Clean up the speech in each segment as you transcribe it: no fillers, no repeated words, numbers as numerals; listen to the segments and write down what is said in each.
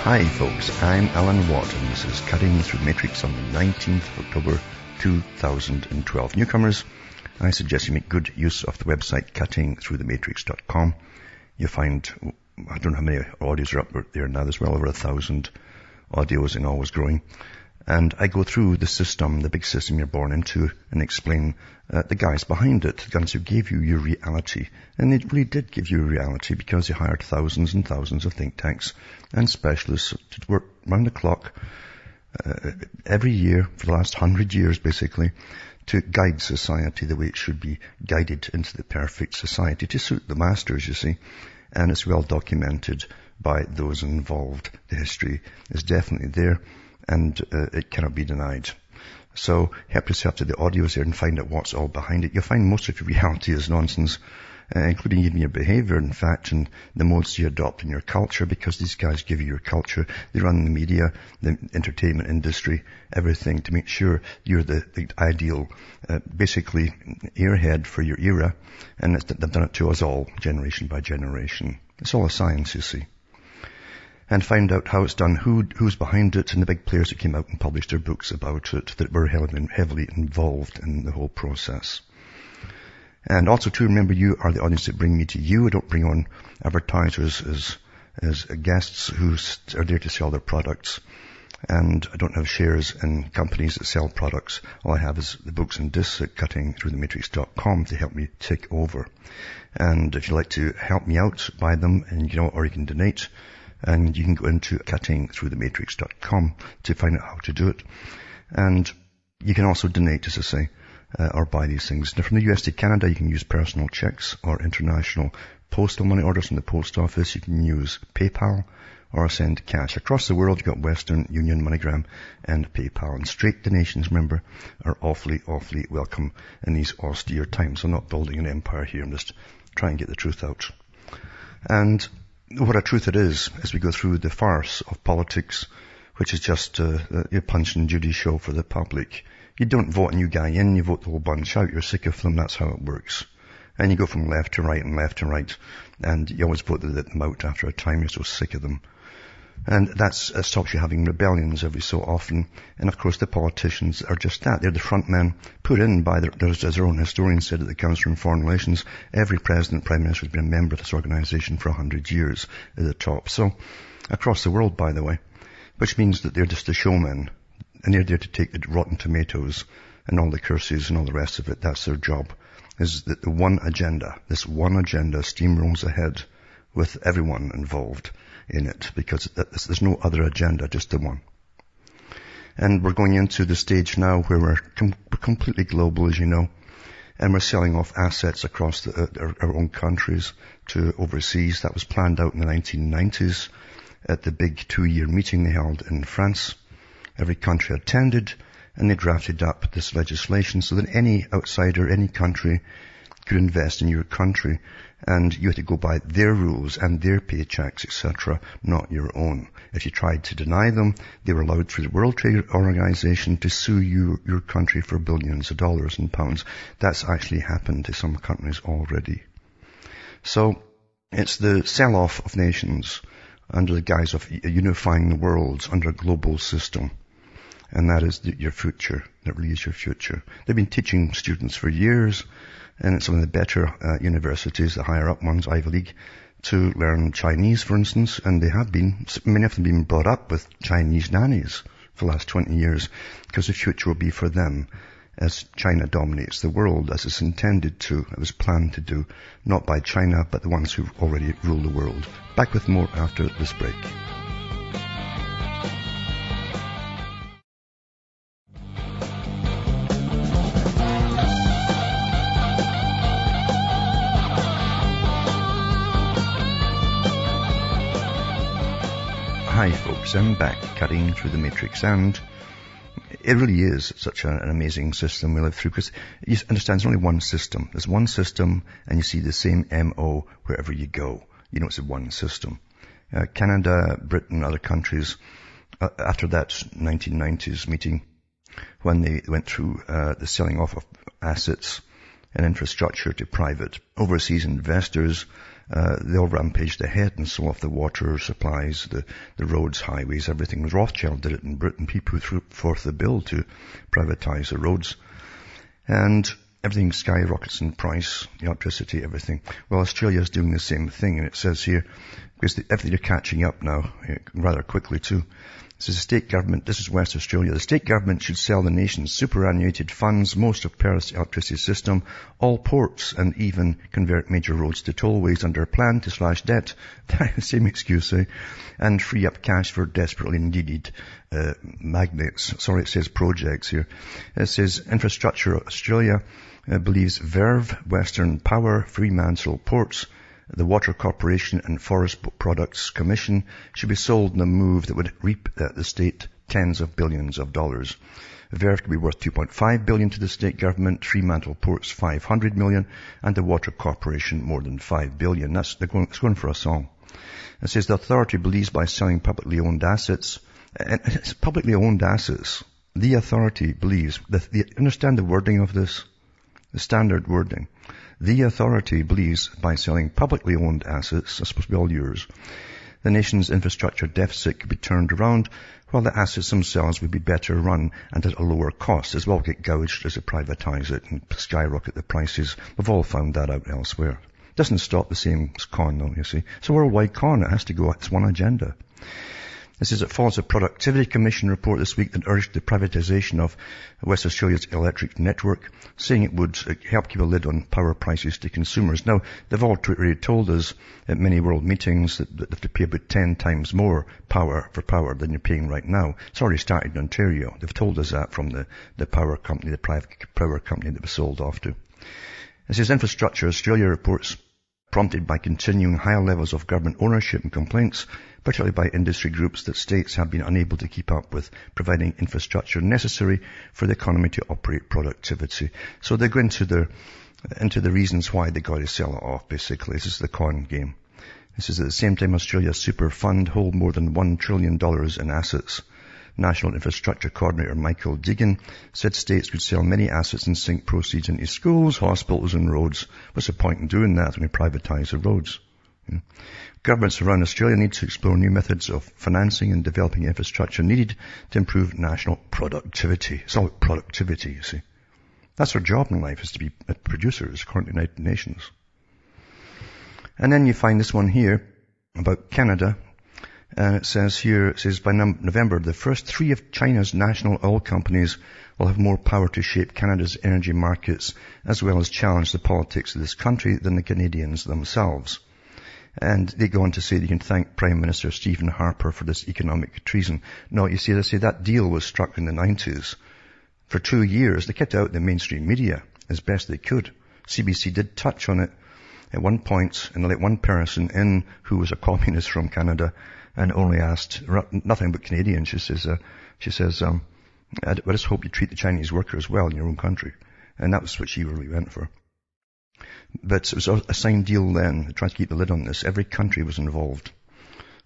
Hi folks, I'm Alan Watt and this is Cutting Through the Matrix on the 19th of October 2012. Newcomers, I suggest you make good use of the website cuttingthroughthematrix.com. You'll find, I don't know how many audios are up there now, there's well over 1,000 audios and always growing. And I go through the system, the big system you're born into, and explain the guys behind it, the guys who gave you your reality. And they really did give you a reality because they hired thousands and thousands of think tanks and specialists to work round the clock every year for the last 100 years, basically, to guide society the way it should be guided into the perfect society to suit the masters, you see. And it's well documented by those involved. The history is definitely there. And it cannot be denied. So help yourself to the audios there and find out what's all behind it. You'll find most of your reality is nonsense, including even your behavior, in fact, and the modes you adopt in your culture, because these guys give you your culture. They run the media, the entertainment industry, everything to make sure you're the ideal, basically, airhead for your era. And they've done it to us all, generation by generation. It's all a science, you see. And find out how it's done, who's behind it, and the big players that came out and published their books about it that were heavily involved in the whole process. And also to remember, you are the audience that bring me to you. I don't bring on advertisers as guests who are there to sell their products. And I don't have shares in companies that sell products. All I have is the books and discs at cuttingthroughthematrix.com to help me take over. And if you'd like to help me out, buy them, and or you can donate. And you can go into cuttingthroughthematrix.com to find out how to do it. And you can also donate, as I say, or buy these things. Now, from the US to Canada, you can use personal checks or international postal money orders from the post office. You can use PayPal or send cash. Across the world, you've got Western Union, MoneyGram, and PayPal. And straight donations, remember, are awfully welcome in these austere times. I'm not building an empire here. I'm just trying to get the truth out. And what a truth it is as we go through the farce of politics, which is just your Punch and Judy show for the public. You don't vote a new guy in, you vote the whole bunch out. You're sick of them, that's how it works. And you go from left to right and left to right, and you always vote them out after a time. You're so sick of them. And that stops you having rebellions every so often. And of course the politicians are just that. They're the front men put in by as their own historian said at the Council on Foreign Relations. Every president, prime minister has been a member of this organization for 100 years at the top. So across the world, by the way, which means that they're just the showmen. And they're there to take the rotten tomatoes and all the curses and all the rest of it. That's their job. Is that the one agenda, this one agenda steamrolls ahead with everyone involved in it, because there's no other agenda, just the one. And we're going into the stage now where we're completely global, as you know, and we're selling off assets across our own countries to overseas. That was planned out in the 1990s at the big 2-year meeting they held in France. Every country attended, and they drafted up this legislation so that any outsider, any country could invest in your country, and you had to go by their rules and their paychecks, etc., not your own. If you tried to deny them, they were allowed through the World Trade Organization to sue your country for billions of dollars and pounds. That's actually happened to some countries already. So it's the sell-off of nations under the guise of unifying the world under a global system. And that is your future. That really is your future. They've been teaching students for years, and some of the better universities, the higher up ones, Ivy League, to learn Chinese, for instance, and they have been, many of them been brought up with Chinese nannies for the last 20 years, because the future will be for them as China dominates the world, as it's intended to, it was planned to do, not by China, but the ones who already rule the world. Back with more after this break. Hi folks, I'm back cutting through the matrix, and it really is such an amazing system we live through, because you understand there's only one system. There's one system, and you see the same MO wherever you go. You know it's one system. Canada, Britain, other countries, after that 1990s meeting, when they went through the selling off of assets and infrastructure to private overseas investors, They all rampaged ahead and sold off the water supplies, the roads, highways, everything. Rothschild did it in Britain. He put forth the bill to privatize the roads. And everything skyrockets in price, the electricity, everything. Well, Australia's doing the same thing, and it says here, because everything are catching up now, rather quickly too. It says the state government, this is West Australia, the state government should sell the nation's superannuated funds, most of Perth's electricity system, all ports, and even convert major roads to tollways under a plan to slash debt. Same excuse, eh? And free up cash for desperately needed magnets. Sorry, it says projects here. It says Infrastructure Australia believes Verve, Western Power, Fremantle Ports, the Water Corporation and Forest Products Commission should be sold in a move that would reap the state tens of billions of dollars. Verve could be worth $2.5 billion to the state government, Fremantle Ports $500 million, and the Water Corporation more than $5 billion. It's going for a song. It says the authority believes by selling publicly owned assets, and it's publicly owned assets, the authority believes, understand the wording of this? The standard wording. The authority believes by selling publicly owned assets, are supposed to be all yours, the nation's infrastructure deficit could be turned around, while the assets themselves would be better run and at a lower cost, as well get gouged as they privatize it and skyrocket the prices. We've all found that out elsewhere. Doesn't stop the same con though, you see. It's a worldwide con. It has to go, it's one agenda. This is, it follows a Productivity Commission report this week that urged the privatisation of West Australia's electric network, saying it would help keep a lid on power prices to consumers. Now, they've already told us at many world meetings that they have to pay about 10 times more power than you're paying right now. It's already started in Ontario. They've told us that from the power company, the private power company that was sold off to. It says Infrastructure Australia reports, prompted by continuing higher levels of government ownership and complaints, particularly by industry groups, that states have been unable to keep up with providing infrastructure necessary for the economy to operate productivity. So they go into the reasons why they got to sell it off, basically. This is the con game. This is at the same time Australia's super fund hold more than $1 trillion in assets. National Infrastructure Coordinator Michael Deegan said states would sell many assets and sink proceeds into schools, hospitals and roads. What's the point in doing that when we privatise the roads? Yeah. Governments around Australia need to explore new methods of financing and developing infrastructure needed to improve national productivity. It's all about productivity, you see. That's our job in life, is to be producers, according to the United Nations. And then you find this one here about Canada. And it says by November, the first 3 of China's national oil companies will have more power to shape Canada's energy markets, as well as challenge the politics of this country, than the Canadians themselves. And they go on to say that you can thank Prime Minister Stephen Harper for this economic treason. No, you see, they say that deal was struck in the 90s. For 2 years, they kept out the mainstream media as best they could. CBC did touch on it at one point, and they let one person in who was a communist from Canada, and only asked nothing but Canadians. She says, I just hope you treat the Chinese workers well in your own country. And that was what she really went for. But it was a signed deal then, trying to keep the lid on this. Every country was involved.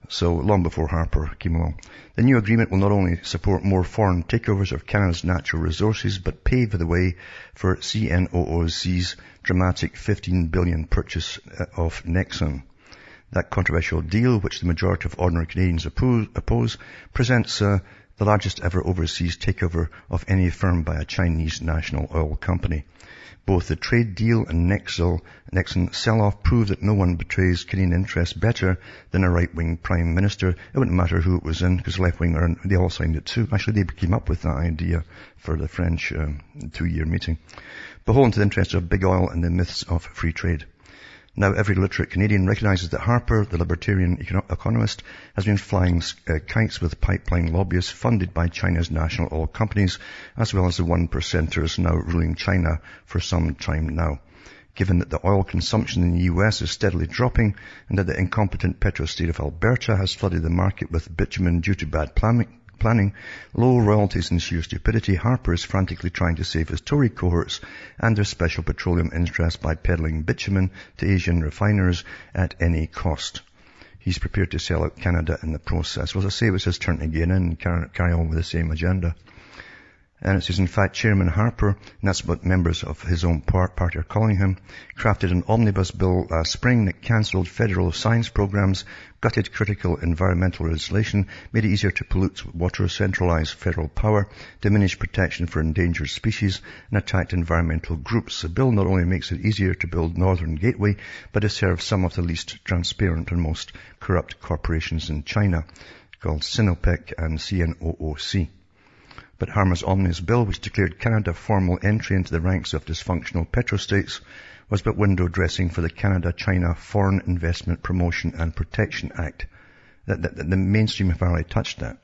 So long before Harper came along. The new agreement will not only support more foreign takeovers of Canada's natural resources, but pave the way for CNOOC's dramatic $15 billion purchase of Nexon. That controversial deal, which the majority of ordinary Canadians oppose, presents the largest ever overseas takeover of any firm by a Chinese national oil company. Both the trade deal and Nexon sell-off prove that no one betrays Canadian interests better than a right-wing prime minister. It wouldn't matter who it was in, because left-wing, they all signed it too. Actually, they came up with that idea for the French 2-year meeting. Beholden to the interests of big oil and the myths of free trade. Now, every literate Canadian recognises that Harper, the libertarian economist, has been flying kites with pipeline lobbyists funded by China's national oil companies, as well as the 1%ers now ruling China for some time now. Given that the oil consumption in the US is steadily dropping, and that the incompetent petrostate of Alberta has flooded the market with bitumen due to bad planning, low royalties and sheer stupidity, Harper is frantically trying to save his Tory cohorts and their special petroleum interests by peddling bitumen to Asian refiners at any cost. He's prepared to sell out Canada in the process. Well, as I say, it was his turn to get in and carry on with the same agenda. And it says, in fact, Chairman Harper, and that's what members of his own party are calling him, crafted an omnibus bill last spring that cancelled federal science programs, gutted critical environmental legislation, made it easier to pollute water, centralised federal power, diminished protection for endangered species, and attacked environmental groups. The bill not only makes it easier to build Northern Gateway, but it serves some of the least transparent and most corrupt corporations in China, called Sinopec and CNOOC. But Harper's omnibus bill, which declared Canada formal entry into the ranks of dysfunctional petrostates, was but window dressing for the Canada-China Foreign Investment Promotion and Protection Act. The mainstream have already touched that.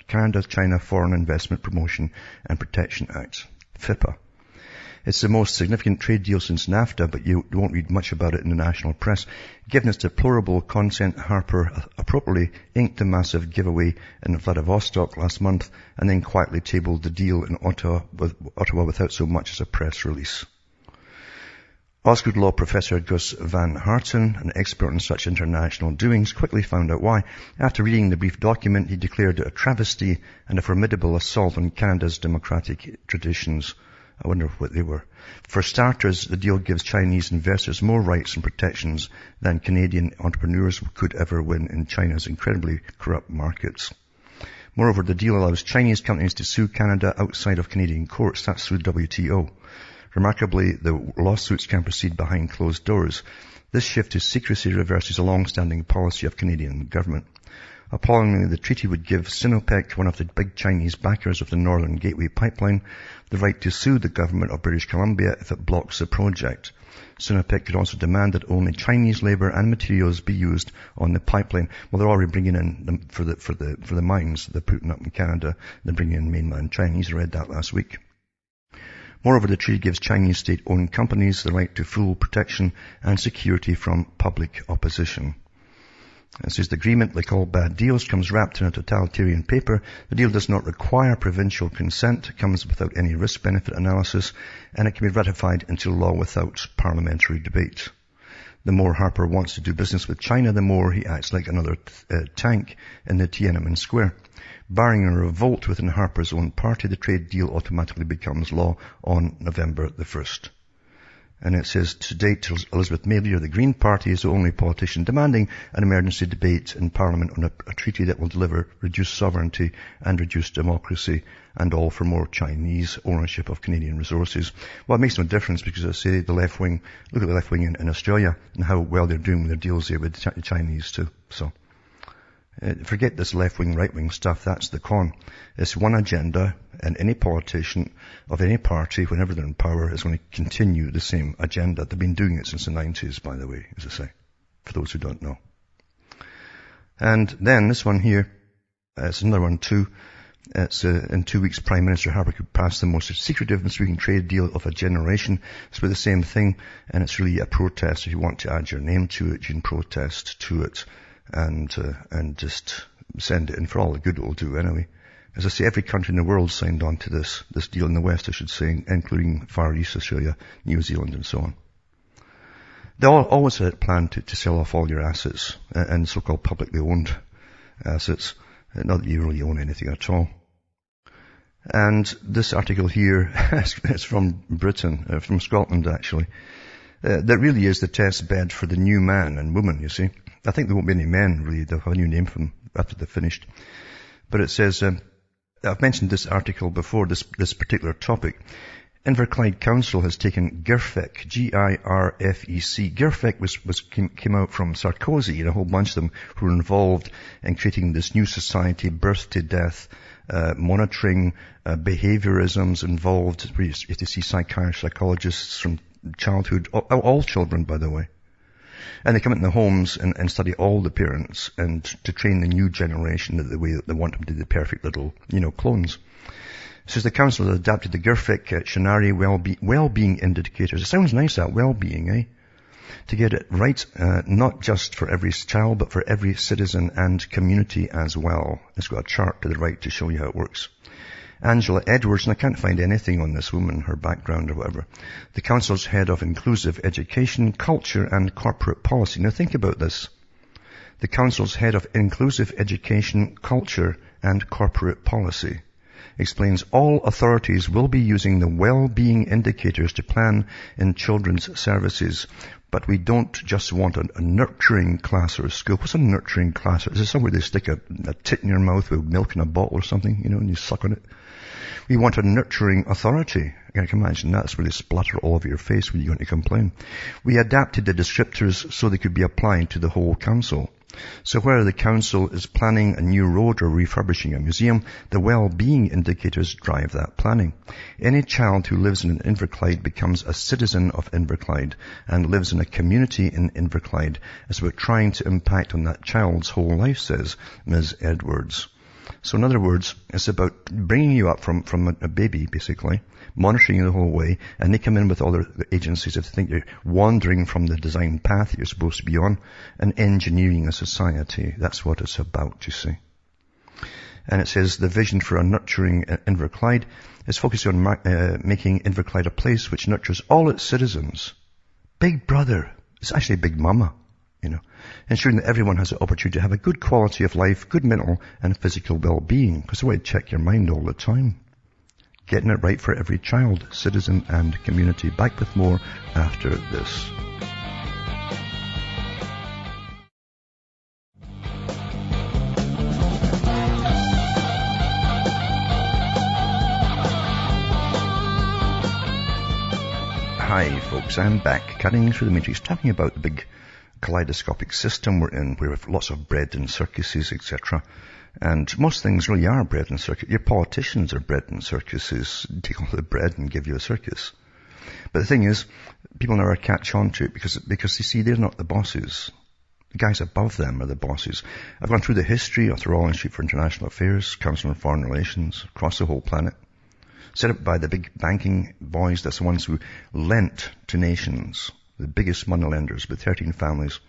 Canada-China Foreign Investment Promotion and Protection Act, FIPA. It's the most significant trade deal since NAFTA, but you won't read much about it in the national press. Given its deplorable content, Harper appropriately inked a massive giveaway in Vladivostok last month and then quietly tabled the deal in Ottawa without so much as a press release. Osgood Law Professor Gus Van Harten, an expert in such international doings, quickly found out why. After reading the brief document, he declared it a travesty and a formidable assault on Canada's democratic traditions. I wonder what they were. For starters, the deal gives Chinese investors more rights and protections than Canadian entrepreneurs could ever win in China's incredibly corrupt markets. Moreover, the deal allows Chinese companies to sue Canada outside of Canadian courts. That's through WTO. Remarkably, the lawsuits can proceed behind closed doors. This shift to secrecy reverses a long-standing policy of Canadian government. Appallingly, the treaty would give Sinopec, one of the big Chinese backers of the Northern Gateway pipeline, the right to sue the government of British Columbia if it blocks the project. Sinopec could also demand that only Chinese labour and materials be used on the pipeline. Well, they're already bringing in for the mines they're putting up in Canada. They're bringing in mainland Chinese. I read that last week. Moreover, the treaty gives Chinese state-owned companies the right to full protection and security from public opposition. It says the agreement, like all bad deals, comes wrapped in a totalitarian paper. The deal does not require provincial consent. It comes without any risk-benefit analysis, and it can be ratified into law without parliamentary debate. The more Harper wants to do business with China, the more he acts like another tank in the Tiananmen Square. Barring a revolt within Harper's own party, the trade deal automatically becomes law on November the 1st. And it says, to date, Elizabeth May, leader of the Green Party, is the only politician demanding an emergency debate in Parliament on a treaty that will deliver reduced sovereignty and reduced democracy, and all for more Chinese ownership of Canadian resources. Well, it makes no difference because I say the left wing, look at the left wing in Australia and how well they're doing with their deals there with the Chinese too. So, forget this left-wing, right-wing stuff. That's the con. It's one agenda, and any politician of any party, whenever they're in power, is going to continue the same agenda. They've been doing it since the 90s, by the way, as I say, for those who don't know. And then this one here, it's another one too. It's in 2 weeks, Prime Minister Harper could pass the most secretive and sweeping trade deal of a generation. It's with the same thing, and it's really a protest. If you want to add your name to it, you can protest to it. And just send it in for all the good it will do anyway. As I say, every country in the world signed on to this deal in the West, I should say, including Far East Australia, New Zealand and so on. They always had a plan to sell off all your assets and so-called publicly owned assets, not that you really own anything at all. And this article here is from Britain, from Scotland actually. That really is the test bed for the new man and woman, you see. I think there won't be any men, really. They'll have a new name for them after they're finished. But it says, I've mentioned this article before, this particular topic. Inverclyde Council has taken GIRFEC, G-I-R-F-E-C. GIRFEC came out from Sarkozy, and a whole bunch of them who were involved in creating this new society, birth to death, monitoring, behaviorisms involved. You have to see psychologists from childhood, all children, by the way. And they come into the homes and study all the parents and to train the new generation the way that they want them to be the perfect little, clones. It says the council has adapted the GIRFEC Shinari well-being indicators. It sounds nice, that well-being, eh? To get it right, not just for every child, but for every citizen and community as well. It's got a chart to the right to show you how it works. Angela Edwards, and I can't find anything on this woman, her background or whatever. The Council's head of inclusive education, culture and corporate policy. Now think about this. The Council's head of inclusive education, culture and corporate policy. explains all authorities will be using the well-being indicators to plan in children's services. But we don't just want a nurturing class or a school. What's a nurturing class? Is it somewhere they stick a tit in your mouth with milk in a bottle or something, and you suck on it? We want a nurturing authority. I can imagine that's where they splatter all over your face when you're going to complain. We adapted the descriptors so they could be applied to the whole council. So where the council is planning a new road or refurbishing a museum, the well-being indicators drive that planning. Any child who lives in Inverclyde becomes a citizen of Inverclyde and lives in a community in Inverclyde. It's about trying to impact on that child's whole life, says Ms. Edwards. So in other words, it's about bringing you up from a baby, basically, monitoring you the whole way, and they come in with other agencies if they think you're wandering from the design path that you're supposed to be on, and engineering a society. That's what it's about, you see. And it says the vision for a nurturing Inverclyde is focusing on making Inverclyde a place which nurtures all its citizens. Big brother. It's actually Big Mama. Ensuring that everyone has the opportunity to have a good quality of life, good mental and physical well-being, because the way to check your mind all the time. Getting it right for every child, citizen and community. Back with more after this. Hi folks, I'm back, cutting through the matrix, talking about the big kaleidoscopic system we're in, where we have lots of bread and circuses, etc. And most things really are bread and circus. Your politicians are bread and circuses. Take all the bread and give you a circus. But the thing is, people never catch on to it because you see, they're not the bosses. The guys above them are the bosses. I've gone through the history of the Royal Institute for International Affairs, Council on Foreign Relations, across the whole planet. Set up by the big banking boys, that's the ones who lent to nations. The biggest money lenders with 13 families.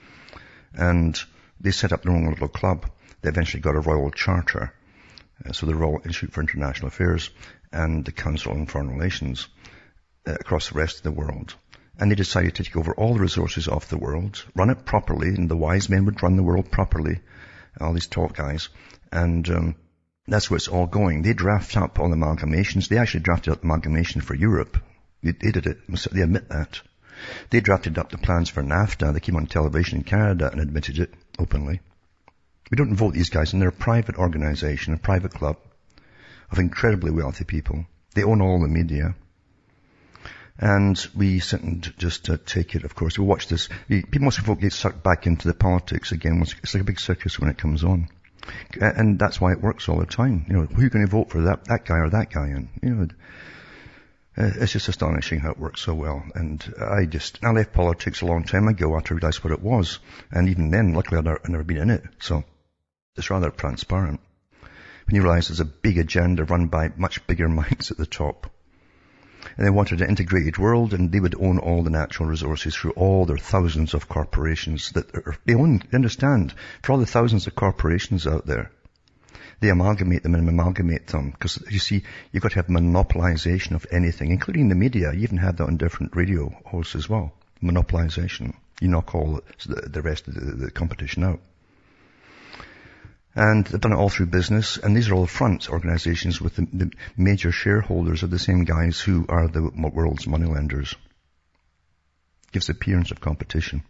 And they set up their own little club. They eventually got a royal charter. So the Royal Institute for International Affairs and the Council on Foreign Relations across the rest of the world. And they decided to take over all the resources of the world, run it properly, and the wise men would run the world properly, all these top guys. And that's where it's all going. They draft up all the amalgamations. They actually drafted up the amalgamation for Europe. They did it. They admit that. They drafted up the plans for NAFTA. They came on television in Canada and admitted it openly. We don't vote these guys, and they're a private organization, a private club of incredibly wealthy people. They own all the media. And we sit and just take it, of course. We watch this. Most folk get sucked back into the politics again. It's like a big circus when it comes on. And that's why it works all the time. Who are you going to vote for, that guy or that guy? And, it's just astonishing how it works so well. And I left politics a long time ago after I realized what it was. And even then, luckily, I'd never been in it. So it's rather transparent. When you realize there's a big agenda run by much bigger minds at the top. And they wanted an integrated world, and they would own all the natural resources through all their thousands of corporations that they own. They understand. For all the thousands of corporations out there, they amalgamate them and amalgamate them. Because, you see, you've got to have monopolization of anything, including the media. You even have that on different radio hosts as well. Monopolization. You knock all the rest of the competition out. And they've done it all through business. And these are all front organizations with the major shareholders are the same guys who are the world's moneylenders. Gives the appearance of competition.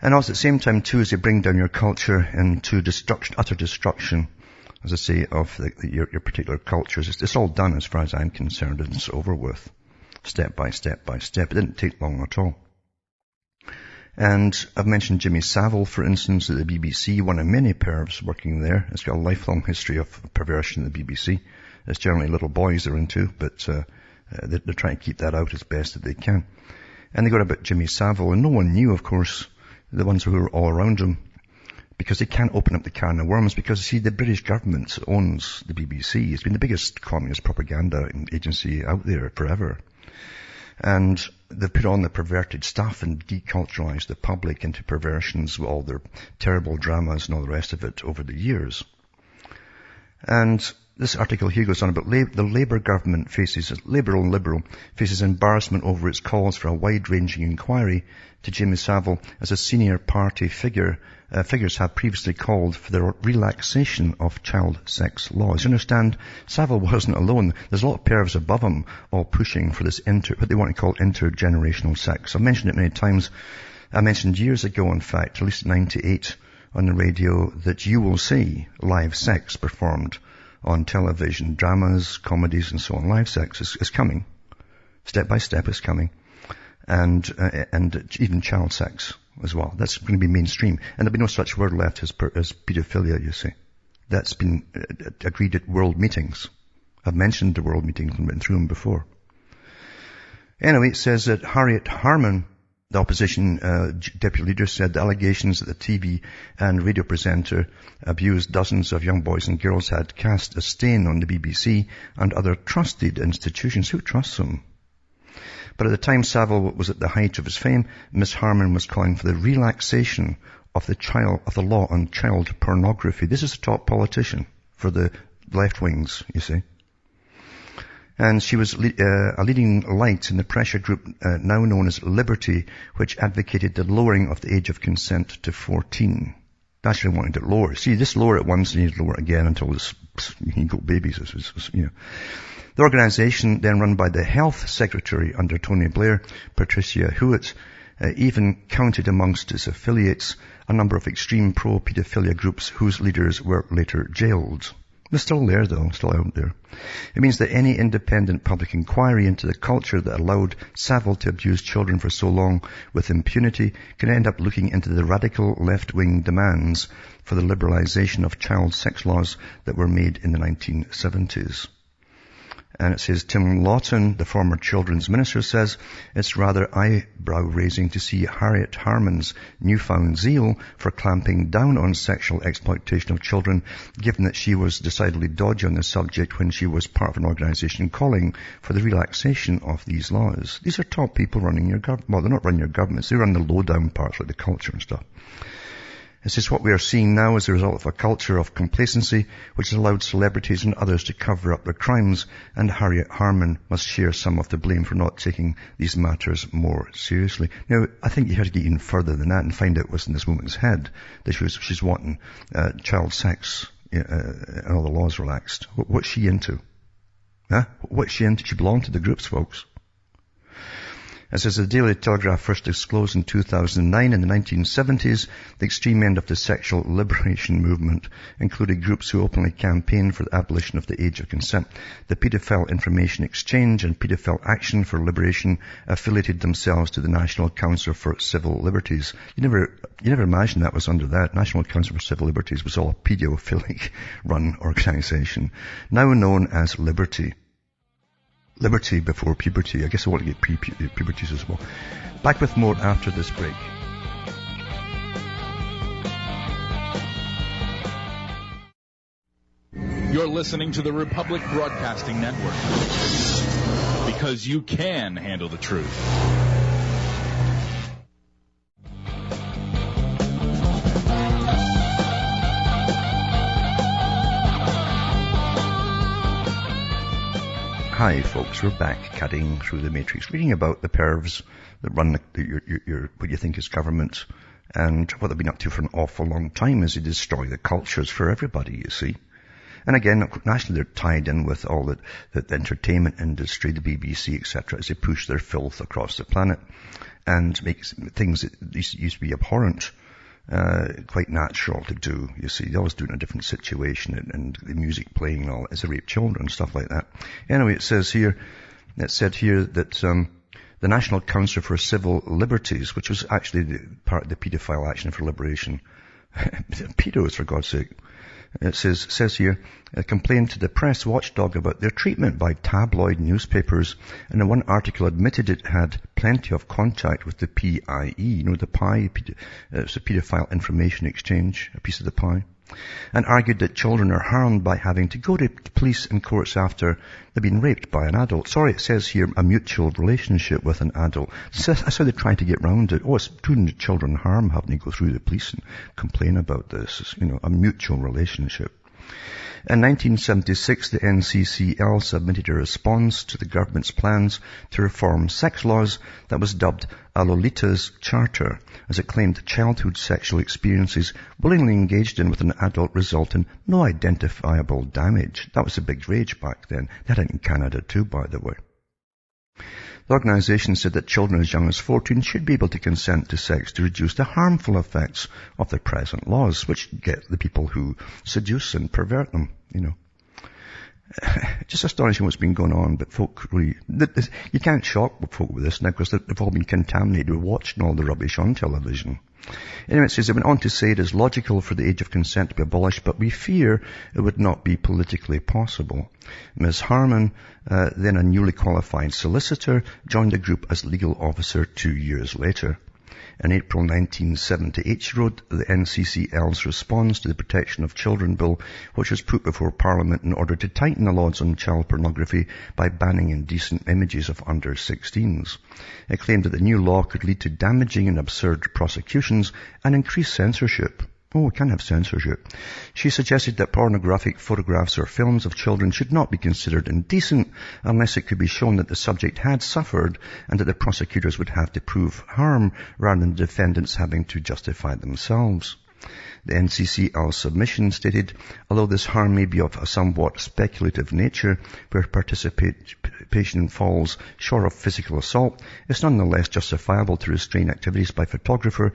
And also at the same time, too, as they bring down your culture into destruction, utter destruction, as I say, of your particular cultures. It's all done as far as I'm concerned, and it's over with. Step by step by step. It didn't take long at all. And I've mentioned Jimmy Savile, for instance, at the BBC, one of many pervs working there. It's got a lifelong history of perversion at the BBC. It's generally little boys they're into, but they're trying to keep that out as best that they can. And they got about Jimmy Savile, and no one knew, of course, the ones who are all around him, because they can't open up the can of worms, because, see, the British government owns the BBC. It's been the biggest communist propaganda agency out there forever. And they've put on the perverted stuff and deculturalized the public into perversions with all their terrible dramas and all the rest of it over the years. And This article here goes on about the Labour government Liberal faces embarrassment over its calls for a wide-ranging inquiry to Jimmy Savile as a senior party figure. Figures have previously called for the relaxation of child sex laws. You understand, Savile wasn't alone. There's a lot of pervs above him all pushing for this what they want to call intergenerational sex. I've mentioned it many times. I mentioned years ago, in fact, at least 98 on the radio, that you will see live sex performed on television, dramas, comedies, and so on. Live sex is coming. Step by step is coming. And even child sex as well. That's going to be mainstream. And there'll be no such word left as pedophilia, you see. That's been agreed at world meetings. I've mentioned the world meetings and been through them before. Anyway, it says that Harriet Harman, the opposition deputy leader, said the allegations that the TV and radio presenter abused dozens of young boys and girls had cast a stain on the BBC and other trusted institutions. Who trusts them? But at the time Savile was at the height of his fame, Miss Harman was calling for the relaxation of the law on child pornography. This is the top politician for the left wings, you see. And she was a leading light in the pressure group now known as Liberty, which advocated the lowering of the age of consent to 14. They actually wanted it lower. See, this lower it once and you need to lower it again until you can go babies. The organization, then run by the health secretary under Tony Blair, Patricia Hewitt, even counted amongst its affiliates a number of extreme pro-pedophilia groups whose leaders were later jailed. They're still there, though, still out there. It means that any independent public inquiry into the culture that allowed Savile to abuse children for so long with impunity can end up looking into the radical left-wing demands for the liberalization of child sex laws that were made in the 1970s. And it says, Tim Lawton, the former children's minister, says it's rather eyebrow-raising to see Harriet Harman's newfound zeal for clamping down on sexual exploitation of children, given that she was decidedly dodgy on the subject when she was part of an organization calling for the relaxation of these laws. These are top people running your government. Well, they're not running your governments. They run the low-down parts like the culture and stuff. It says what we are seeing now is the result of a culture of complacency which has allowed celebrities and others to cover up their crimes, and Harriet Harman must share some of the blame for not taking these matters more seriously. Now, I think you have to get even further than that and find out what's in this woman's head, that she's wanting child sex and all the laws relaxed. What's she into? Huh? What's she into? She belonged to the groups, folks. It says the Daily Telegraph first disclosed in 2009 in the 1970s, the extreme end of the sexual liberation movement included groups who openly campaigned for the abolition of the age of consent. The Paedophile Information Exchange and Paedophile Action for Liberation affiliated themselves to the National Council for Civil Liberties. You never imagined that was under that. National Council for Civil Liberties was all a pedophilic run organization, now known as Liberty. Liberty before puberty. I guess I want to get puberties as well. Back with more after this break. You're listening to the Republic Broadcasting Network. Because you can handle the truth. Hi folks, we're back cutting through the matrix, reading about the pervs that run your what you think is government, and what they've been up to for an awful long time is they destroy the cultures for everybody, you see. And again, nationally they're tied in with all the entertainment industry, the BBC, etc., as they push their filth across the planet and make things that used to be abhorrent quite natural to do. You see, they always do it in a different situation, and the music playing and all as they rape children and stuff like that. Anyway, it said here that the National Council for Civil Liberties, which was actually part of the Paedophile Action for Liberation, pedos for God's sake. It says here, complained to the press watchdog about their treatment by tabloid newspapers, and in one article admitted it had plenty of contact with the PIE, the pie, it's a Paedophile Information Exchange, a piece of the pie, and argued that children are harmed by having to go to police and courts after they've been raped by an adult. Sorry, it says here a mutual relationship with an adult. That's how they're trying to get round it. Oh, it's doing the children harm having to go through the police and complain about this. It's, a mutual relationship. In 1976, the NCCL submitted a response to the government's plans to reform sex laws that was dubbed a Lolita's Charter, as it claimed childhood sexual experiences willingly engaged in with an adult result in no identifiable damage. That was a big rage back then. They had it in Canada too, by the way. The organisation said that children as young as 14 should be able to consent to sex to reduce the harmful effects of the present laws, which get the people who seduce and pervert them, Just astonishing what's been going on, but folk really, you can't shock folk with this now because they've all been contaminated with watching all the rubbish on television. Anyway, it says, it went on to say it is logical for the age of consent to be abolished, but we fear it would not be politically possible. Ms. Harman, then a newly qualified solicitor, joined the group as legal officer 2 years later. In April 1978, she wrote the NCCL's response to the Protection of Children Bill, which was put before Parliament in order to tighten the laws on child pornography by banning indecent images of under 16s. It claimed that the new law could lead to damaging and absurd prosecutions and increased censorship. Oh, we can't have censorship. She suggested that pornographic photographs or films of children should not be considered indecent unless it could be shown that the subject had suffered and that the prosecutors would have to prove harm rather than the defendants having to justify themselves. The NCCL submission stated, although this harm may be of a somewhat speculative nature, where participation falls short of physical assault, it's nonetheless justifiable to restrain activities by photographer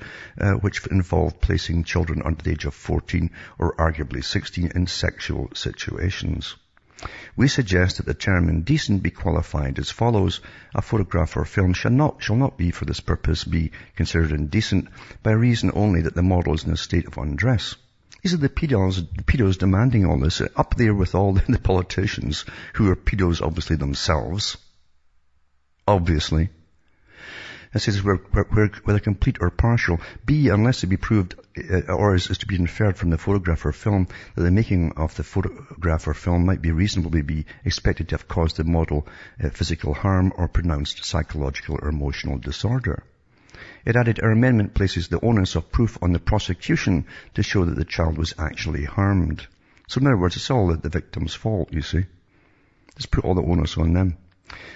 which involve placing children under the age of 14 or arguably 16 in sexual situations. We suggest that the term indecent be qualified as follows. A photograph or film shall not be for this purpose be considered indecent by reason only that the model is in a state of undress. These are the pedos demanding all this, up there with all the politicians who are pedos obviously themselves. Obviously. It says whether complete or partial. B, unless it be proved or is to be inferred from the photograph or film that the making of the photograph or film might be reasonably be expected to have caused the model physical harm or pronounced psychological or emotional disorder. It added, our amendment places the onus of proof on the prosecution to show that the child was actually harmed. So in other words, it's all the victim's fault, you see. Let's put all the onus on them.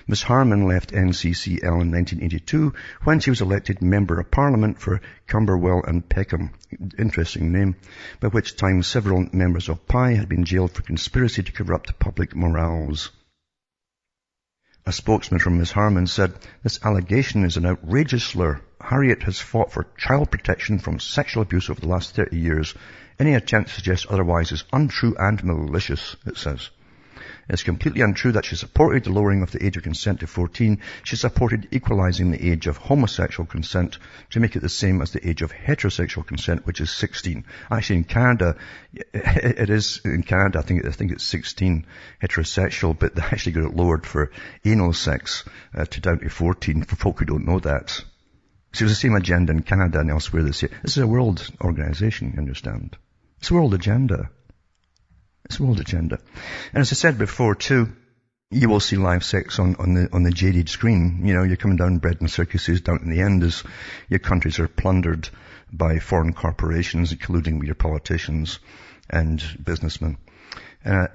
Ms. Harman left NCCL in 1982 when she was elected Member of Parliament for Camberwell and Peckham, interesting name, by which time several members of PI had been jailed for conspiracy to corrupt public morals. A spokesman from Ms. Harman said, this allegation is an outrageous slur. Harriet has fought for child protection from sexual abuse over the last 30 years. Any attempt to suggest otherwise is untrue and malicious, it says. It's completely untrue that she supported the lowering of the age of consent to 14. She supported equalizing the age of homosexual consent to make it the same as the age of heterosexual consent, which is 16. Actually, in Canada, it is, in Canada, I think it's 16 heterosexual, but they actually got it lowered for anal sex to down to 14 for folk who don't know that. So it was the same agenda in Canada and elsewhere this year. This is a world organization, you understand. It's a world agenda. It's a world agenda. And as I said before too, you will see live sex on the jaded screen. You know, you're coming down bread and circuses down in the end as your countries are plundered by foreign corporations, including your politicians and businessmen.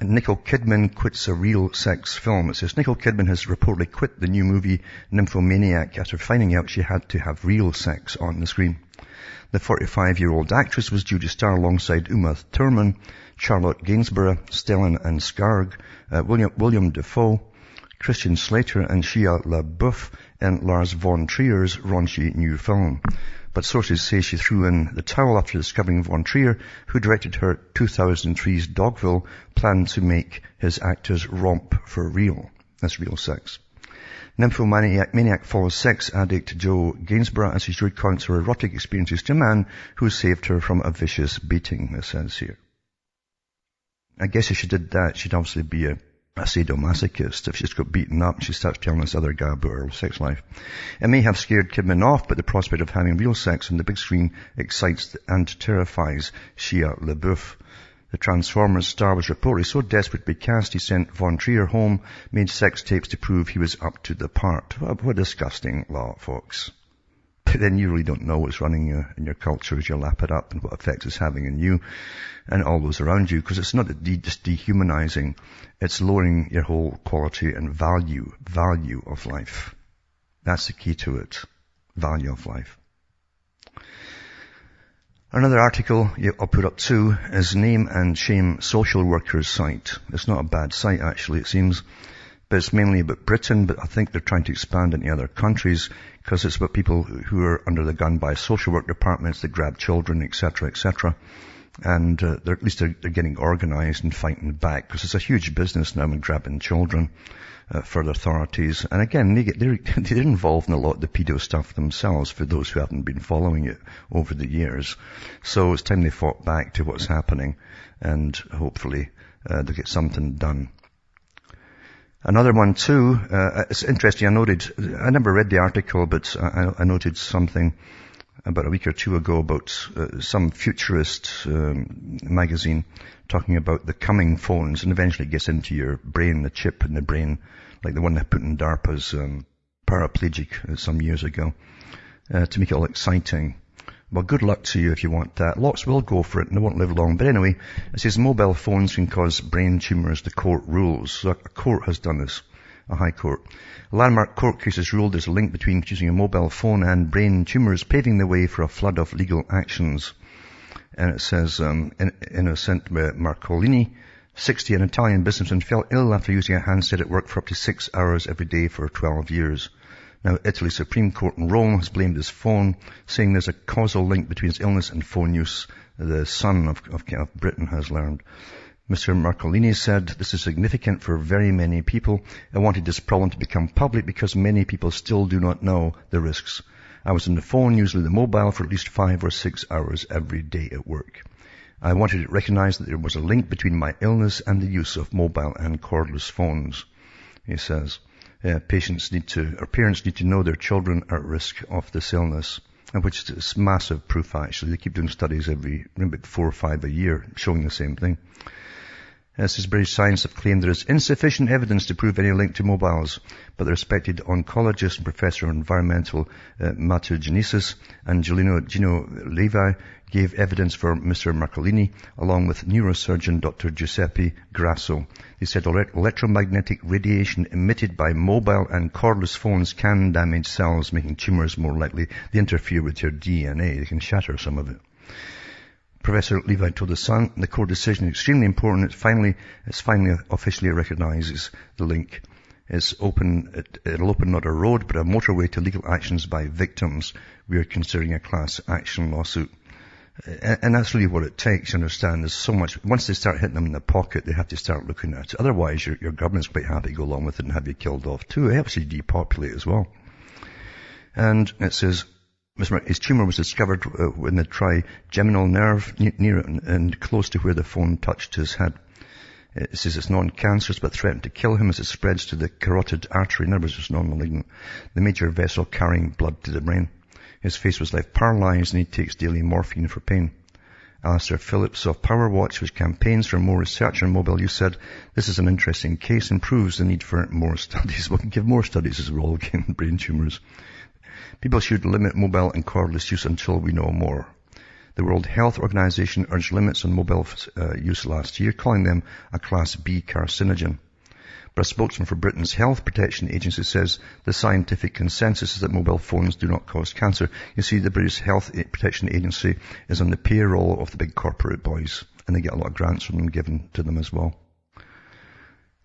Nicole Kidman quits a real sex film. It says Nicole Kidman has reportedly quit the new movie Nymphomaniac after finding out she had to have real sex on the screen. The 45-year-old actress was due to star alongside Uma Thurman, Charlotte Gainsborough, Stellan and Skarg, William Dafoe, Christian Slater and Shia LaBeouf in Lars von Trier's raunchy new film. But sources say she threw in the towel after discovering von Trier, who directed her 2003's Dogville, planned to make his actors romp for real. That's real sex. Nymphomaniac follows sex addict Joe Gainsborough as she recounts her erotic experiences to a man who saved her from a vicious beating, it says here. I guess if she did that, she'd obviously be a sadomasochist. If she's got beaten up, she starts telling this other guy about her sex life. It may have scared Kidman off, but the prospect of having real sex on the big screen excites and terrifies Shia LaBeouf. The Transformers star was reportedly so desperate to be cast, he sent Von Trier home, made sex tapes to prove he was up to the part. What a disgusting lot, folks. then you really don't know what's running in your culture as you lap it up and what effect it's having on you and all those around you, because it's not just dehumanizing, it's lowering your whole quality and value of life. That's the key to it. Value of life. Another article I'll put up too is Name and Shame Social Workers site. It's not a bad site actually, it seems, but it's mainly about Britain, but I think they're trying to expand into other countries because it's about people who are under the gun by social work departments that grab children, etc., etc. And they're getting organized and fighting back, because it's a huge business now in grabbing children for the authorities. And again, they're involved in a lot of the pedo stuff themselves, for those who haven't been following it over the years. So it's time they fought back to what's happening, and hopefully they'll get something done. Another one too, it's interesting, I never read the article, but I noted something about a week or two ago about some futurist magazine talking about the coming phones, and eventually it gets into your brain, the chip in the brain, like the one they put in DARPA's paraplegic some years ago, to make it all exciting. Well, good luck to you if you want that. Lots will go for it and they won't live long. But anyway, it says mobile phones can cause brain tumours, the court rules. So a court has done this, a high court. A landmark court case has ruled there's a link between using a mobile phone and brain tumours, paving the way for a flood of legal actions. And it says, Innocent Marcolini, 60, an Italian businessman, fell ill after using a handset at work for up to 6 hours every day for 12 years. Now, Italy's Supreme Court in Rome has blamed his phone, saying there's a causal link between his illness and phone use, the Sun of Britain has learned. Mr. Marcolini said, this is significant for very many people. I wanted this problem to become public because many people still do not know the risks. I was on the phone, usually the mobile, for at least 5 or 6 hours every day at work. I wanted it recognized that there was a link between my illness and the use of mobile and cordless phones, he says. Parents need to know their children are at risk of this illness, and which is massive proof actually. They keep doing studies about 4 or 5 a year showing the same thing. This is British Science have claimed there is insufficient evidence to prove any link to mobiles, but the respected oncologist and professor of environmental mutagenesis and Gino Levi gave evidence for Mr. Marcolini, along with neurosurgeon Dr. Giuseppe Grasso. They said electromagnetic radiation emitted by mobile and cordless phones can damage cells, making tumours more likely. They interfere with your DNA. They can shatter some of it. Professor Levi told The Sun, the court decision is extremely important. It's finally officially recognises the link. It'll open not a road, but a motorway to legal actions by victims. We are considering a class action lawsuit. And that's really what it takes, you understand. There's so much, once they start hitting them in the pocket, they have to start looking at it. Otherwise, your government's quite happy to go along with it and have you killed off too. It helps you depopulate as well. And it says, his tumour was discovered in the trigeminal nerve near and close to where the phone touched his head. It says it's non-cancerous but threatened to kill him as it spreads to the carotid artery. In other words, it's non-malignant, the major vessel carrying blood to the brain. His face was left paralysed and he takes daily morphine for pain. Alistair Phillips of PowerWatch, which campaigns for more research on mobile use, said, this is an interesting case and proves the need for more studies. We can give more studies as we're all getting brain tumours. People should limit mobile and cordless use until we know more. The World Health Organization urged limits on mobile use last year, calling them a Class B carcinogen. But a spokesman for Britain's Health Protection Agency says the scientific consensus is that mobile phones do not cause cancer. You see, the British Health Protection Agency is on the payroll of the big corporate boys, and they get a lot of grants from them given to them as well.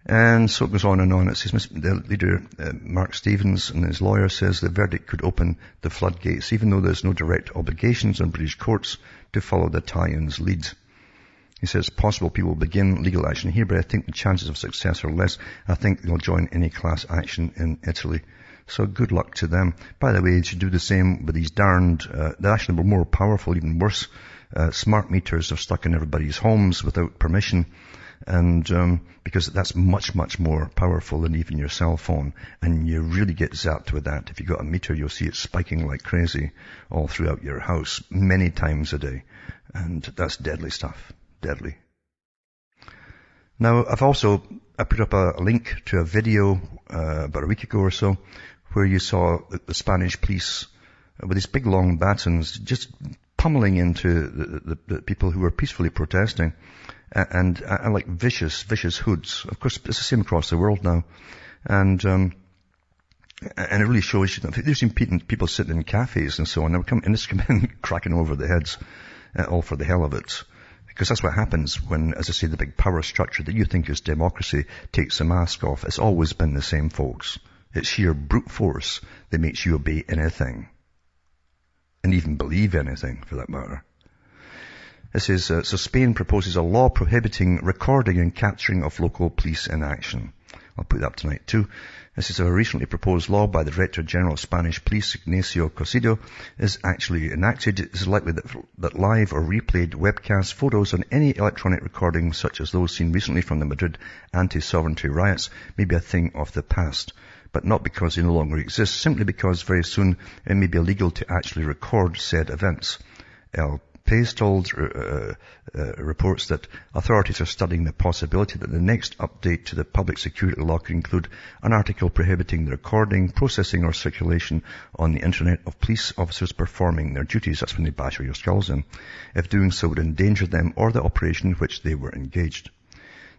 And so it goes on and on. It says the leader, Mark Stevens, and his lawyer says the verdict could open the floodgates, even though there's no direct obligations on British courts to follow the Italians' lead. He says possible people will begin legal action here, but I think the chances of success are less. I think they'll join any class action in Italy. So good luck to them. By the way, they should do the same with these darned, they're actually more powerful, even worse. Smart meters are stuck in everybody's homes without permission. And because that's much, much more powerful than even your cell phone. And you really get zapped with that. If you've got a meter, you'll see it spiking like crazy all throughout your house many times a day. And that's deadly stuff. Deadly. Now, I put up a link to a video about a week ago or so where you saw the Spanish police with these big long batons, just pummeling into the people who were peacefully protesting, and like vicious hoods. Of course, it's the same across the world now. And it really shows you that you've seen people sitting in cafes and so on, and just come in cracking over the heads, all for the hell of it. Because that's what happens when, as I say, the big power structure that you think is democracy takes the mask off. It's always been the same, folks. It's sheer brute force that makes you obey anything. And even believe anything, for that matter. It says, so Spain proposes a law prohibiting recording and capturing of local police in action. I'll put that up tonight too. This is a recently proposed law by the Director General of Spanish Police, Ignacio Cosido, is actually enacted. It is likely that live or replayed webcast photos on any electronic recordings, such as those seen recently from the Madrid anti-sovereignty riots, may be a thing of the past. But not because they no longer exist, simply because very soon it may be illegal to actually record said events. El País told reports that authorities are studying the possibility that the next update to the public security law could include an article prohibiting the recording, processing or circulation on the internet of police officers performing their duties. That's when they bash your skulls in, if doing so would endanger them or the operation in which they were engaged.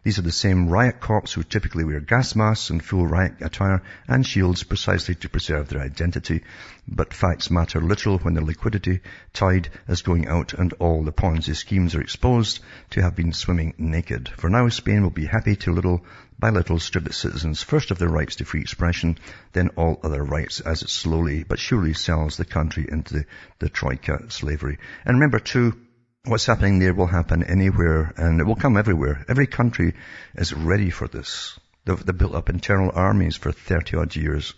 These are the same riot cops who typically wear gas masks and full riot attire and shields precisely to preserve their identity. But facts matter little when the liquidity tide is going out and all the Ponzi schemes are exposed to have been swimming naked. For now, Spain will be happy to little by little strip its citizens first of their rights to free expression, then all other rights, as it slowly but surely sells the country into the troika slavery. And remember too, what's happening there will happen anywhere, and it will come everywhere. Every country is ready for this. They've built up internal armies for 30-odd years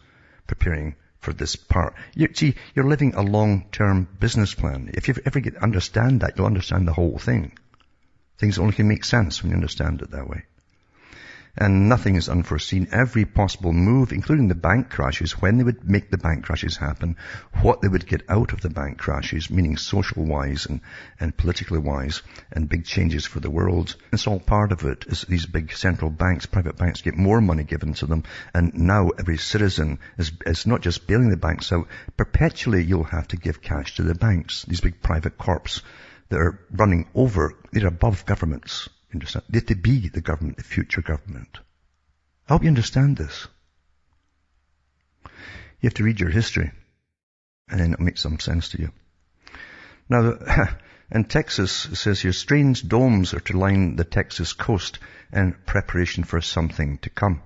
preparing for this part. You're living a long-term business plan. If you ever understand that, you'll understand the whole thing. Things only can make sense when you understand it that way. And nothing is unforeseen. Every possible move, including the bank crashes, when they would make the bank crashes happen, what they would get out of the bank crashes, meaning social-wise and politically wise, and big changes for the world. It's all part of it. Is these big central banks, private banks, get more money given to them, and now every citizen is not just bailing the banks out. Perpetually, you'll have to give cash to the banks. These big private corps that are running over, they're above governments. Understand? They're to be the government, the future government. I hope you understand this. You have to read your history, and then it'll make some sense to you. Now, in Texas, it says here, strange domes are to line the Texas coast in preparation for something to come.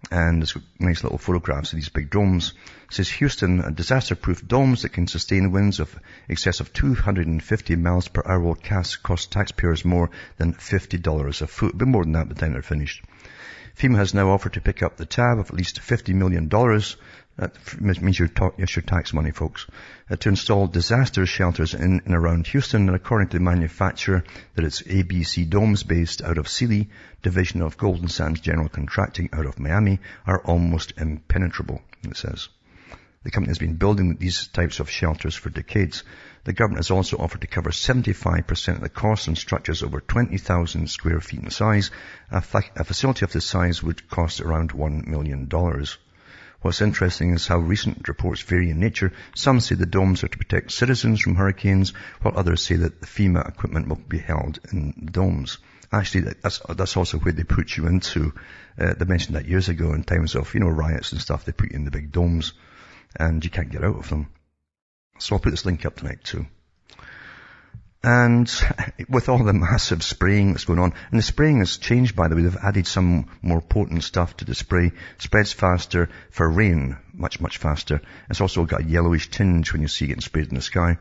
And there's nice little photographs of these big domes. It says Houston, disaster-proof domes that can sustain winds of excess of 250 miles per hour will cost taxpayers more than $50 a foot. A bit more than that by the time they're finished. FEMA has now offered to pick up the tab of at least $50 million. That means your tax money, folks, to install disaster shelters in and around Houston. And according to the manufacturer, that it's ABC Domes based out of Sealy, division of Golden Sands General Contracting out of Miami, are almost impenetrable, it says. The company has been building these types of shelters for decades. The government has also offered to cover 75% of the costs on structures over 20,000 square feet in size. A facility of this size would cost around $1 million. What's interesting is how recent reports vary in nature. Some say the domes are to protect citizens from hurricanes, while others say that the FEMA equipment will be held in the domes. Actually, that's also where they put you into. They mentioned that years ago in times of, riots and stuff. They put you in the big domes, and you can't get out of them. So I'll put this link up tonight too. And with all the massive spraying that's going on, and the spraying has changed, by the way, they've added some more potent stuff to the spray. Spreads faster for rain, much, much faster. It's also got a yellowish tinge when you see it getting sprayed in the sky.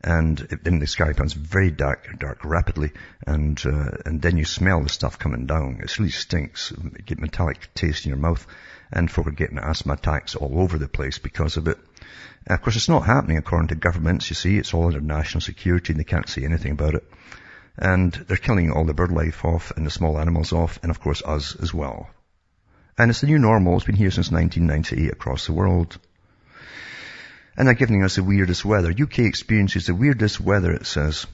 And then the sky becomes very dark rapidly, and then you smell the stuff coming down. It really stinks. You get metallic taste in your mouth, and folk are getting asthma attacks all over the place because of it. Of course, it's not happening according to governments, you see. It's all under national security, and they can't say anything about it. And they're killing all the bird life off and the small animals off, and of course us as well. And it's the new normal. It's been here since 1998 across the world. And they're giving us the weirdest weather. UK experiences the weirdest weather, it says.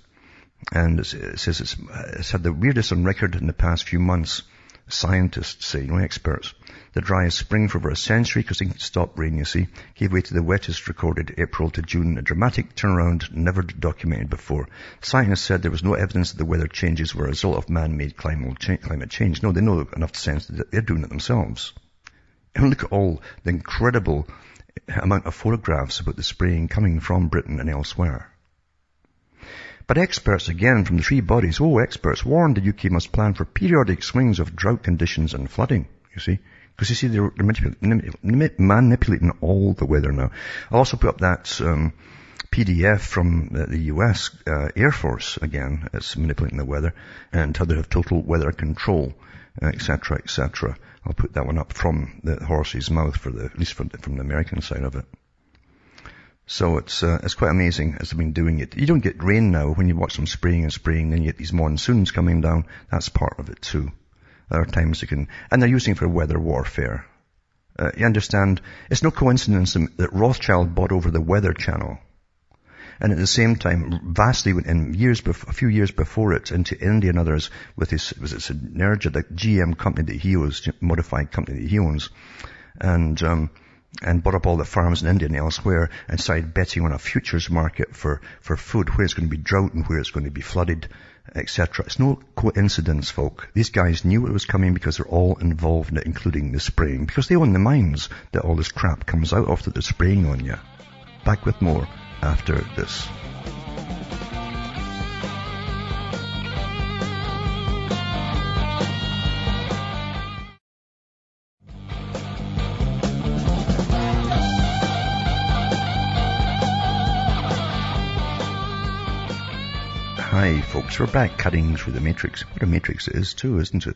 And it says it's had the weirdest on record in the past few months. Scientists say, no experts. The driest spring for over a century, because they can stop rain, you see, gave way to the wettest recorded April to June, a dramatic turnaround never documented before. Scientists said there was no evidence that the weather changes were a result of man-made climate change. No, they know enough sense that they're doing it themselves. And look at all the incredible amount of photographs about the spraying coming from Britain and elsewhere. But experts, again, from the three bodies, experts warned the UK must plan for periodic swings of drought conditions and flooding, you see. Because you see, they're manipulating all the weather now. I also put up that PDF from the US Air Force, again, it's manipulating the weather, and how they have total weather control, etc., etc. I'll put that one up from the horse's mouth, at least from the American side of it. So it's quite amazing as they've been doing it. You don't get rain now when you watch them spraying, then you get these monsoons coming down. That's part of it too. There are times and they're using it for weather warfare. You understand? It's no coincidence that Rothschild bought over the Weather Channel. And at the same time, vastly, a few years before it, into India and others with his, Synergia, the GM company that he owns, modified company that he owns, and bought up all the farms in India and elsewhere and started betting on a futures market for food, where it's going to be drought and where it's going to be flooded, etc. It's no coincidence, folk. These guys knew it was coming because they're all involved in it, including the spraying, because they own the mines that all this crap comes out of that they're spraying on you. Back with more after this. Hi folks, we're back cutting through the matrix. What a matrix it is too, isn't it?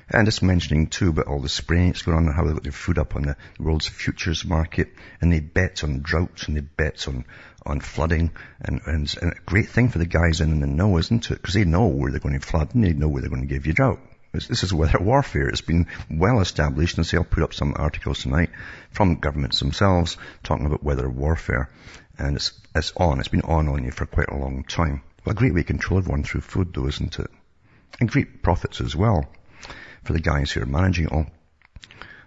And just mentioning too about all the spraying that's going on and how they got their food up on the world's futures market, and they bet on droughts and they bet on flooding, and a great thing for the guys in the know, isn't it? Because they know where they're going to flood and they know where they're going to give you drought. This is weather warfare. It's been well established, and so I'll put up some articles tonight from governments themselves talking about weather warfare. And it's been on you for quite a long time. Well, a great way to control everyone through food though, isn't it? And great profits as well for the guys who are managing it all.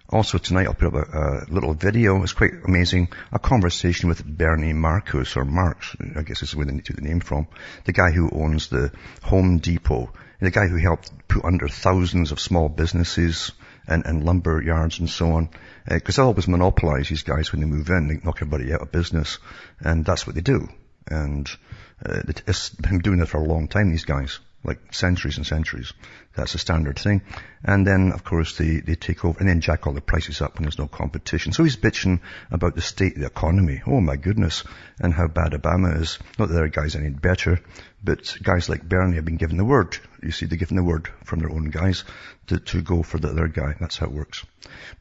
Also tonight I'll put up a little video. It's quite amazing. A conversation with Bernie Marcus, or Marx, I guess is where they took the name from. The guy who owns the Home Depot. The guy who helped put under thousands of small businesses and lumber yards and so on. Because they always monopolize, these guys, when they move in. They knock everybody out of business. And that's what they do. And it's been doing it for a long time, these guys. Like centuries and centuries. That's a standard thing. And then, of course, they take over and then jack all the prices up when there's no competition. So he's bitching about the state of the economy. Oh my goodness. And how bad Obama is. Not that there are guys any better, but guys like Bernie have been given the word. You see, they're given the word from their own guys to go for the other guy. That's how it works.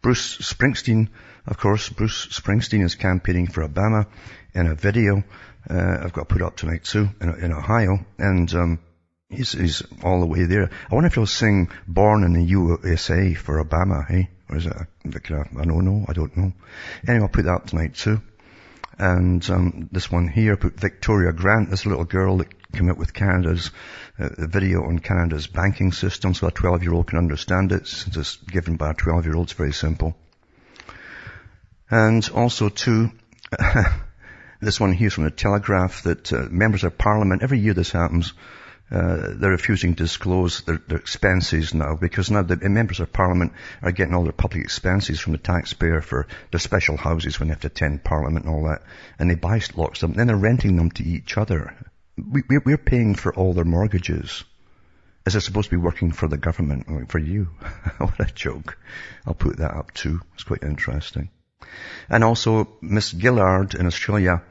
Bruce Springsteen, of course, Bruce Springsteen is campaigning for Obama in a video I've got to put up tonight too, in Ohio. And he's all the way there. I wonder if he'll sing Born in the USA for Obama, hey? Or is it I don't know. Anyway, I'll put that up tonight too. And this one here, I put Victoria Grant, this little girl that came out with Canada's video on Canada's banking system, so a 12-year-old can understand it, since it's given by a 12-year-old. It's very simple. And also too, this one here from the Telegraph, that members of Parliament, every year this happens, they're refusing to disclose their expenses now, because now the members of Parliament are getting all their public expenses from the taxpayer for their special houses when they have to attend Parliament and all that, and they buy lots of them, then they're renting them to each other. We're paying for all their mortgages. Is it supposed to be working for the government, or for you? What a joke. I'll put that up too. It's quite interesting. And also, Miss Gillard in Australia,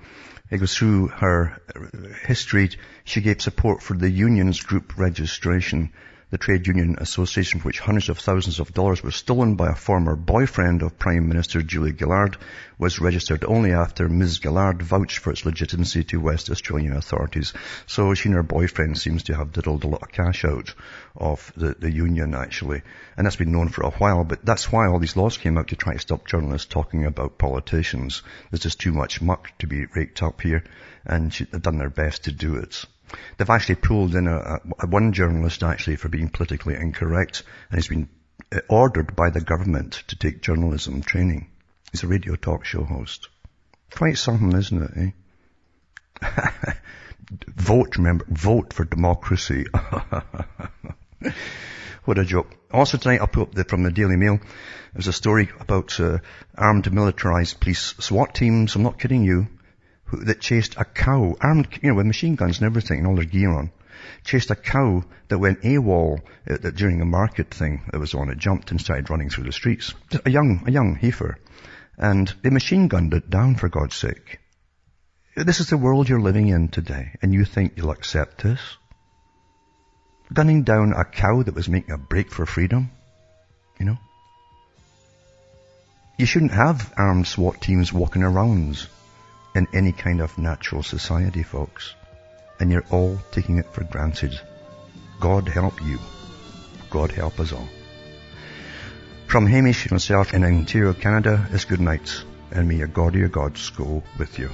it goes through her history. She gave support for the unions group registration, the trade union association, for which hundreds of thousands of dollars were stolen by a former boyfriend of Prime Minister Julia Gillard, was registered only after Ms. Gillard vouched for its legitimacy to West Australian authorities. So she and her boyfriend seems to have diddled a lot of cash out of the union, actually. And that's been known for a while, but that's why all these laws came out, to try to stop journalists talking about politicians. There's just too much muck to be raked up here, and they've done their best to do it. They've actually pulled in one journalist, actually, for being politically incorrect, and he's been ordered by the government to take journalism training. He's a radio talk show host. Quite something, isn't it, eh? Vote, remember, vote for democracy. What a joke. Also tonight I'll put up from the Daily Mail, there's a story about armed militarized police SWAT teams, I'm not kidding you, that chased a cow, armed, with machine guns and everything and all their gear on, chased a cow that went AWOL during a market thing that was on. It jumped and started running through the streets. A young heifer. And they machine gunned it down, for God's sake. This is the world you're living in today, and you think you'll accept this? Gunning down a cow that was making a break for freedom? You shouldn't have armed SWAT teams walking around in any kind of natural society, folks. And you're all taking it for granted. God help you. God help us all. From Hamish and myself in Ontario, Canada, it's good night. And may your God or your gods go with you.